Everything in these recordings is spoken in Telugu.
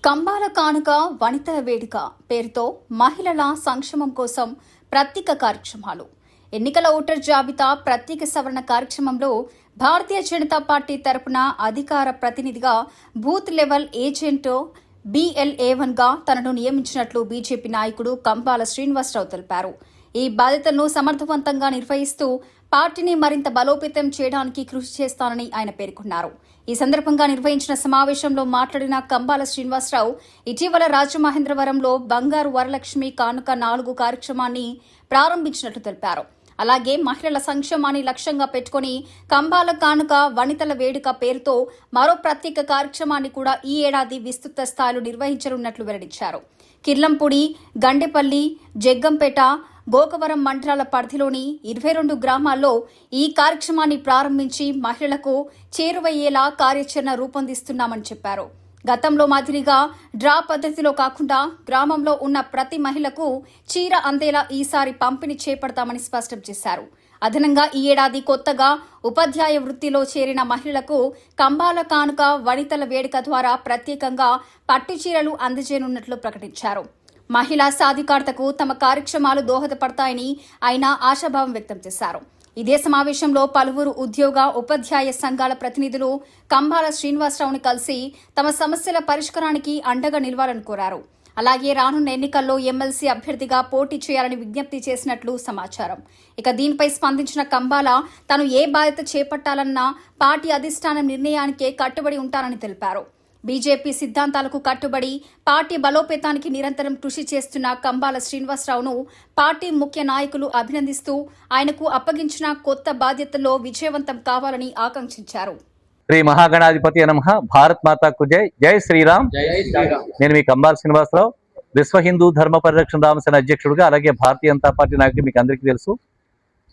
కంబాల కానుక వనితల వేడుక పేరుతో మహిళల సంక్షేమం కోసం ప్రత్యేక కార్యక్రమాలు. ఎన్నికల ఓటర్ జాబితా ప్రత్యేక సవరణ కార్యక్రమంలో భారతీయ జనతా పార్టీ తరపున అధికార ప్రతినిధిగా బూత్ లెవెల్ ఏజెంట్ BLA1గా తనను నియమించినట్లు బీజేపీ నాయకుడు కంబాల శ్రీనివాసరావు తెలిపారు. ఈ బాధ్యతలను సమర్థవంతంగా నిర్వహిస్తూ పార్టీని మరింత బలోపేతం చేయడానికి కృషి చేస్తానని ఆయన పేర్కొన్నారు. ఈ సందర్భంగా నిర్వహించిన సమావేశంలో మాట్లాడిన కంబాల శ్రీనివాసరావు ఇటీవల రాజమహేంద్రవరంలో బంగారు వరలక్ష్మి కానుక 4 కార్యక్రమాన్ని ప్రారంభించినట్లు తెలిపారు. అలాగే మహిళల సంక్షేమాన్ని లక్ష్యంగా పెట్టుకుని కంబాల కానుక వనితల వేడుక పేరుతో మరో ప్రత్యేక కార్యక్రమాన్ని కూడా ఈ ఏడాది విస్తృత స్థాయిలో నిర్వహించనున్నట్లు వెల్లడించారు. కిర్లంపూడి, గండేపల్లి, జగ్గంపేట, గోకవరం మండలాల పరిధిలోని 22 గ్రామాల్లో ఈ కార్యక్రమాన్ని ప్రారంభించి మహిళలకు చేరువయ్యేలా కార్యాచరణ రూపొందిస్తున్నామని చెప్పారు. గతంలో మాదిరిగా డ్రా పద్ధతిలో కాకుండా గ్రామంలో ఉన్న ప్రతి మహిళకు చీర అందేలా ఈసారి పంపిణీ చేపడతామని స్పష్టం చేశారు. అదనంగా ఈ ఏడాది కొత్తగా ఉపాధ్యాయ వృత్తిలో చేరిన మహిళలకు కంబాల కానుక వనితల వేడుక ద్వారా ప్రత్యేకంగా పట్టు చీరలు అందజేయనున్నట్లు ప్రకటించారు. మహిళా సాధికారతకు తమ కార్యక్రమాలు దోహదపడతాయని ఆయన ఆశాభావం వ్యక్తం చేశారు. ఇదే సమావేశంలో పలువురు ఉద్యోగ, ఉపాధ్యాయ సంఘాల ప్రతినిధులు కంబాల శ్రీనివాసరావుని కలిసి తమ సమస్యల పరిష్కారానికి అండగా నిలవాలని కోరారు. అలాగే రానున్న ఎన్నికల్లో ఎమ్మెల్సీ అభ్యర్థిగా పోటీ చేయాలని విజ్ఞప్తి చేసినట్లు సమాచారం. ఇక దీనిపై స్పందించిన కంబాల తాను ఏ బాధ్యత చేపట్టాలన్న పార్టీ అధిష్టానం నిర్ణయానికే కట్టుబడి ఉంటానని తెలిపారు. బీజేపీ సిద్ధాంతాలకు కట్టుబడి పార్టీ బలోపేతానికి నిరంతరం కృషి చేస్తున్న కంబాల శ్రీనివాసరావును పార్టీ ముఖ్య నాయకులు అభినందిస్తూ ఆయనకు అప్పగించిన కొత్త బాధ్యతల్లో విజయవంతం కావాలని ఆకాంక్షించారు. శ్రీ మహాగణాధిపతి నమః. భారత్ మాతాకు జై. జై శ్రీరామ్. నేను మీ కంబాల శ్రీనివాసరావు, విశ్వ హిందూ ధర్మ పరిరక్షణ రామసేన అధ్యక్షుడిగా, అలాగే భారతీయ జనతా పార్టీ నాయకుడు. మీకు అందరికీ తెలుసు,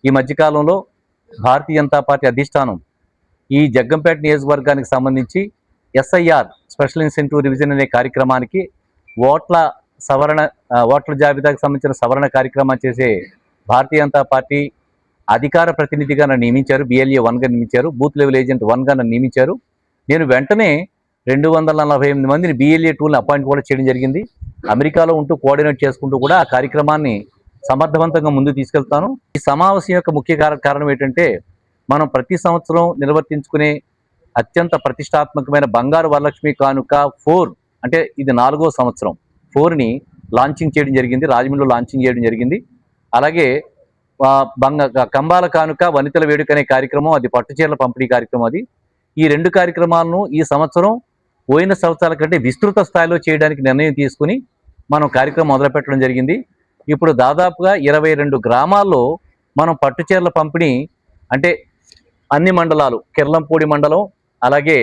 ఈ మధ్యకాలంలో భారతీయ జనతా పార్టీ అధిష్టానం ఈ జగ్గంపేట నియోజకవర్గానికి సంబంధించి SIR స్పెషల్ ఇన్సెంటివ్ రివిజన్ అనే కార్యక్రమానికి ఓట్ల జాబితాకు సంబంధించిన సవరణ కార్యక్రమం చేసే భారతీయ జనతా పార్టీ అధికార ప్రతినిధిగా నన్ను నియమించారు. BLA1గా నియమించారు. బూత్ లెవెల్ ఏజెంట్ 1గా నన్ను నియమించారు. నేను వెంటనే 248 మందిని BLA2ని అపాయింట్ కూడా చేయడం జరిగింది. అమెరికాలో ఉంటూ కోఆర్డినేట్ చేసుకుంటూ కూడా ఆ కార్యక్రమాన్ని సమర్థవంతంగా ముందుకు తీసుకెళ్తాను. ఈ సమావేశం యొక్క ముఖ్య కారణం ఏంటంటే, మనం ప్రతి సంవత్సరం నిర్వర్తించుకునే అత్యంత ప్రతిష్టాత్మకమైన బంగారు వరలక్ష్మి కానుక 4, అంటే ఇది 4వ సంవత్సరం 4ని లాంచింగ్ చేయడం జరిగింది. రాజమండ్రిలో లాంచింగ్ చేయడం జరిగింది. అలాగే కంబాల కానుక వనితల వేడుక అనే కార్యక్రమం, అది పట్టుచీరల పంపిణీ కార్యక్రమం. అది ఈ 2 కార్యక్రమాలను ఈ సంవత్సరం పోయిన సంవత్సరాల కంటే విస్తృత స్థాయిలో చేయడానికి నిర్ణయం తీసుకుని మనం కార్యక్రమం మొదలుపెట్టడం జరిగింది. ఇప్పుడు దాదాపుగా 22 గ్రామాల్లో మనం పట్టుచీరల పంపిణీ, అంటే అన్ని మండలాలు, కిర్లంపూడి మండలం, అలాగే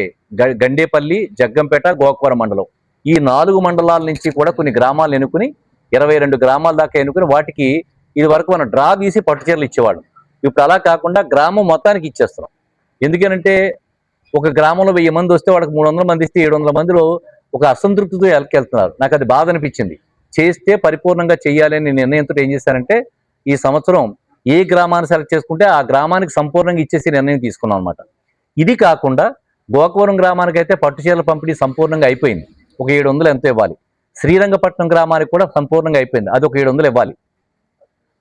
గండేపల్లి, జగ్గంపేట, గోకవరం మండలం, ఈ 4 మండలాల నుంచి కూడా కొన్ని గ్రామాలు ఎన్నుకుని 22 గ్రామాల దాకా ఎన్నుకుని వాటికి ఇది వరకు మనం డ్రా తీసి పట్టుచీరలు ఇచ్చేవాళ్ళం. ఇప్పుడు అలా కాకుండా గ్రామం మొత్తానికి ఇచ్చేస్తున్నాం. ఎందుకనంటే ఒక గ్రామంలో 1000 మంది వస్తే వాళ్ళకి 300 మంది ఇస్తే 700 మందిలో ఒక అసంతృప్తితో వెళ్తున్నారు. నాకు అది బాధ అనిపించింది. చేస్తే పరిపూర్ణంగా చేయాలని నిర్ణయంతో ఏం చేశారంటే, ఈ సంవత్సరం ఏ గ్రామాన్ని సెలెక్ట్ చేసుకుంటే ఆ గ్రామానికి సంపూర్ణంగా ఇచ్చేసి నిర్ణయం తీసుకున్నాం అనమాట. ఇది కాకుండా గోకవరం గ్రామానికి అయితే పట్టుచీరల పంపిణీ సంపూర్ణంగా అయిపోయింది. ఒక 700 ఎంతో ఇవ్వాలి. శ్రీరంగపట్నం గ్రామానికి కూడా సంపూర్ణంగా అయిపోయింది, అది ఒక 700 ఇవ్వాలి.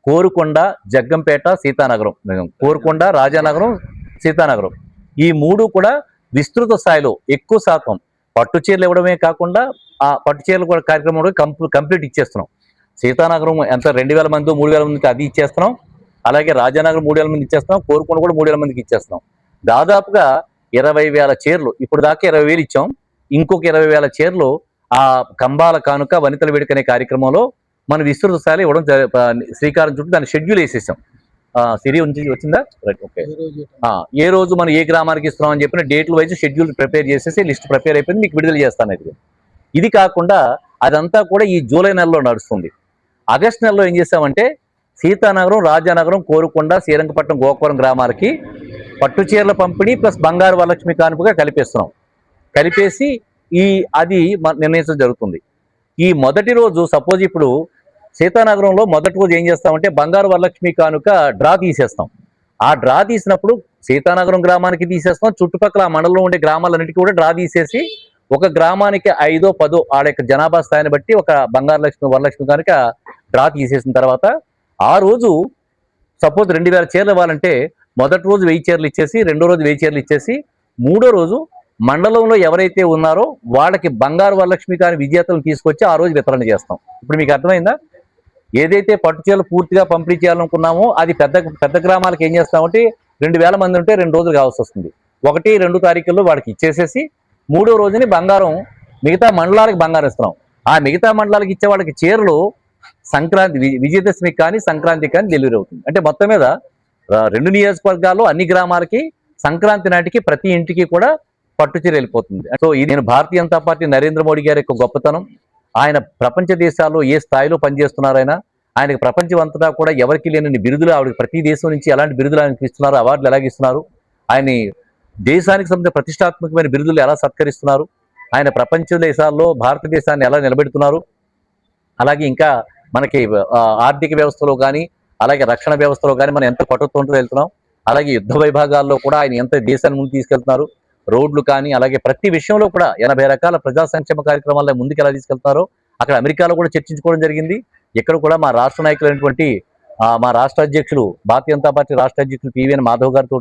కోరుకొండ, జగ్గంపేట, సీతానగరం, కోరుకొండ, రాజానగరం, సీతానగరం, ఈ 3 కూడా విస్తృత స్థాయిలో ఎక్కువ శాతం పట్టుచీరలు ఇవ్వడమే కాకుండా ఆ పట్టుచీరలు కూడా కార్యక్రమం కంప్లీట్ ఇచ్చేస్తున్నాం. సీతానగరం ఎంత 2000 మంది 3000 మందికి అది ఇచ్చేస్తున్నాం. అలాగే రాజానగరం 3000 మంది ఇచ్చేస్తున్నాం. కోరుకొండ కూడా 3000 మందికి ఇచ్చేస్తున్నాం. దాదాపుగా 20,000 చీరలు, ఇప్పుడు దాకా 20,000 ఇచ్చాం. ఇంకొక 20,000 చీరలు ఆ కంబాల కానుక వనితల వేడుక అనే కార్యక్రమంలో మనం విస్తృత స్థాయిలో ఇవ్వడం శ్రీకారం చుట్టూ దాన్ని షెడ్యూల్ వేసేసాం. సిరి వచ్చిందా? Right, okay. ఏ రోజు మనం ఏ గ్రామానికి ఇస్తున్నాం అని చెప్పిన డేట్ల వైజ్ షెడ్యూల్ ప్రిపేర్ చేసేసి లిస్ట్ ప్రిపేర్ అయిపోయింది, మీకు విడుదల చేస్తాను. ఇది కాకుండా అదంతా కూడా ఈ జూలై నెలలో నడుస్తుంది. ఆగస్టు నెలలో ఏం చేసామంటే, సీతానగరం, రాజానగరం, కోరుకొండ, శ్రీరంగపట్నం, గోకవరం గ్రామాలకి పట్టుచీరల పంపిణీ ప్లస్ బంగారు వరలక్ష్మి కానుకగా కలిపేస్తున్నాం. కలిపేసి అది నిర్ణయించడం జరుగుతుంది. ఈ మొదటి రోజు సపోజ్ ఇప్పుడు సీతానగరంలో మొదటి రోజు ఏం చేస్తామంటే, బంగారు వరలక్ష్మి కానుక డ్రా తీసేస్తాం. ఆ డ్రా తీసినప్పుడు సీతానగరం గ్రామానికి తీసేస్తాం, చుట్టుపక్కల ఆ మండలంలో ఉండే గ్రామాలన్నిటికీ కూడా డ్రా తీసేసి ఒక గ్రామానికి 5, 10 వాళ్ళ యొక్క జనాభా స్థాయిని బట్టి ఒక బంగారు లక్ష్మి వరలక్ష్మి కనుక డ్రా తీసేసిన తర్వాత ఆ రోజు సపోజ్ 2000 చీరలు ఇవ్వాలంటే మొదటి రోజు 1000 చీరలు ఇచ్చేసి, రెండో రోజు 1000 చీరలు ఇచ్చేసి, మూడో రోజు మండలంలో ఎవరైతే ఉన్నారో వాళ్ళకి బంగారు వరలక్ష్మి కాని విజేతలను తీసుకొచ్చి ఆ రోజు వితరణ చేస్తాం. ఇప్పుడు మీకు అర్థమైందా? ఏదైతే పట్టు చీరలు పూర్తిగా పంపిణీ చేయాలనుకున్నామో అది పెద్ద పెద్ద గ్రామాలకు ఏం చేస్తామంటే 2000 మంది ఉంటే 2 రోజులు కావాల్సి వస్తుంది. 1, 2 తారీఖుల్లో వాడికి ఇచ్చేసేసి మూడో రోజుని బంగారం మిగతా మండలాలకు బంగారం ఇస్తున్నాం. ఆ మిగతా మండలాలకు ఇచ్చే వాళ్ళకి చీరలు సంక్రాంతి విజయదశమికి కానీ సంక్రాంతికి కానీ డెలివరీ అవుతుంది. అంటే మొత్తం మీద 2 నియోజకవర్గాల్లో అన్ని గ్రామాలకి సంక్రాంతి నాటికి ప్రతి ఇంటికి కూడా పట్టు చీర వెళ్ళిపోతుంది. సో ఇది నేను భారతీయ జనతా పార్టీ నరేంద్ర మోడీ గారి యొక్క గొప్పతనం. ఆయన ప్రపంచ దేశాల్లో ఏ స్థాయిలో పనిచేస్తున్నారు, ఆయనకి ప్రపంచం అంతటా కూడా ఎవరికి లేని బిరుదులు ఆవిడకి ప్రతి దేశం నుంచి ఎలాంటి బిరుదులు ఆయనకి ఇస్తున్నారు, అవార్డులు ఎలాగిస్తున్నారు, ఆయన్ని దేశానికి సంబంధించిన ప్రతిష్టాత్మకమైన బిరుదులు ఎలా సత్కరిస్తున్నారు, ఆయన ప్రపంచ దేశాల్లో భారతదేశాన్ని ఎలా నిలబెడుతున్నారు, అలాగే ఇంకా మనకి ఆర్థిక వ్యవస్థలో కానీ అలాగే రక్షణ వ్యవస్థలో కానీ మనం ఎంత పట్టుతుంటూ వెళ్తున్నాం, అలాగే యుద్ధ విభాగాల్లో కూడా ఆయన ఎంత దేశాన్ని ముందు తీసుకెళ్తున్నారు, రోడ్లు కానీ అలాగే ప్రతి విషయంలో కూడా 80 రకాల ప్రజా సంక్షేమ కార్యక్రమాల్లో ముందుకు ఎలా తీసుకెళ్తారో అక్కడ అమెరికాలో కూడా చర్చించుకోవడం జరిగింది. ఇక్కడ కూడా మా రాష్ట్ర నాయకులైనటువంటి మా రాష్ట్ర అధ్యక్షులు భారతీయ జనతా పార్టీ రాష్ట్ర అధ్యక్షులు పివిఎన్ మాధవ్ గారితో,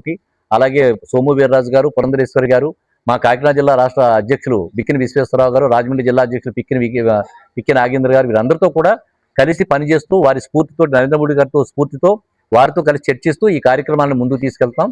అలాగే సోము వీర్రాజు గారు, పురంధరేశ్వరి గారు, మా కాకినాడ జిల్లా రాష్ట్ర అధ్యక్షులు బిక్కిన విశ్వేశ్వరరావు గారు, రాజమండ్రి జిల్లా అధ్యక్షులు పిక్కిన నాగేంద్ర గారు, వీరందరితో కూడా కలిసి పనిచేస్తూ వారి స్ఫూర్తితో నరేంద్ర మోడీ గారితో స్ఫూర్తితో వారితో కలిసి చర్చిస్తూ ఈ కార్యక్రమాలను ముందుకు తీసుకెళ్తాం.